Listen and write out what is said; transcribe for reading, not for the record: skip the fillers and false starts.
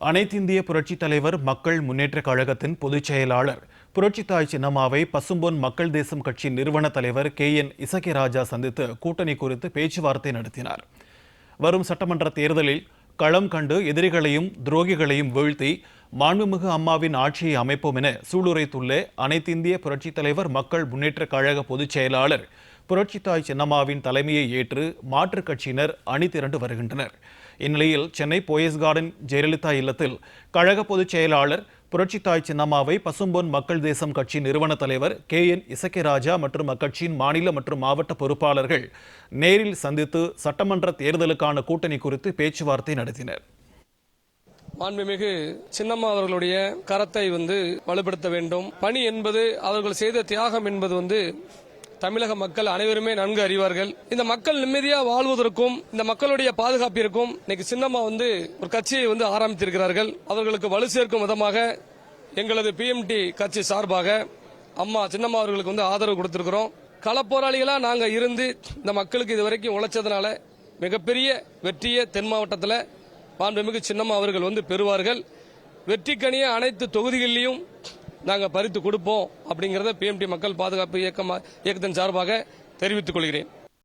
அனைத்திந்திய புரட்சித் தலைவர் மக்கள் முன்னேற்றக் கழகத்தின் பொதுச் செயலாளர் புரட்சித்தாய் சின்னம்மாவை பசும்பொன் மக்கள் தேசம் கட்சி நிறுவன தலைவர் KN இசக்கிராஜா சந்தித்து கூட்டணி குறித்து பேச்சுவார்த்தை நடத்தினார். வரும் சட்டமன்ற தேர்தலில் களம் கண்டு எதிரிகளையும் துரோகிகளையும் வீழ்த்தி மாண்புமிகு அம்மாவின் ஆட்சியை அமைப்போம் என சூளுரைத்துள்ள அனைத்திந்திய புரட்சித் தலைவர் மக்கள் முன்னேற்றக் கழக பொதுச் செயலாளர் புரட்சித்தாய் சின்னம்மாவின் தலைமையை ஏற்று மாற்றுக் கட்சியினர் அணிதிரண்டு வருகின்றனர். இந்நிலையில் சென்னை போயஸ் கார்டன் ஜெயலலிதா இல்லத்தில் கழக பொதுச் செயலாளர் புரட்சித்தாய் சின்னம்மாவை பசும்பொன் மக்கள் தேசம் கட்சி நிறுவன தலைவர் KN இசக்கிராஜா மற்றும் அக்கட்சியின் மாநில மற்றும் மாவட்ட பொறுப்பாளர்கள் நேரில் சந்தித்து சட்டமன்ற தேர்தலுக்கான கூட்டணி குறித்து பேச்சுவார்த்தை நடத்தினர். மாண்புமிகு சின்னம்மா அவர்களுடைய கரத்தை வலுப்படுத்த வேண்டும். பணி என்பது அவர்கள் செய்த தியாகம் என்பது தமிழக மக்கள் அனைவருமே நன்கு அறிவார்கள். இந்த மக்கள் நிம்மதியா வாழ்வதற்கும் இந்த மக்களுடைய பாதுகாப்பிற்கும் இன்னைக்கு சின்னம்மா ஒரு கட்சியை ஆரம்பித்திருக்கிறார்கள். அவர்களுக்கு வலு சேர்க்கும் விதமாக எங்களது PMT கட்சி சார்பாக அம்மா சின்னம்மா அவர்களுக்கு ஆதரவு கொடுத்திருக்கிறோம். களப்போராளிகளா நாங்க இருந்து இந்த மக்களுக்கு இதுவரைக்கும் உழைச்சதுனால மிகப்பெரிய வெற்றியை தென் மாவட்டத்தில் மாண்புமிகு சின்னம்மா அவர்கள் பெறுவார்கள். வெற்றிக்கனிய அனைத்து தொகுதிகளிலும் நாங்கள் பறித்து கொடுப்போம் அப்படிங்கறத PMT மக்கள் பாதுகாப்பு இயக்கத்தின் சார்பாக தெரிவித்துக் கொள்கிறேன்.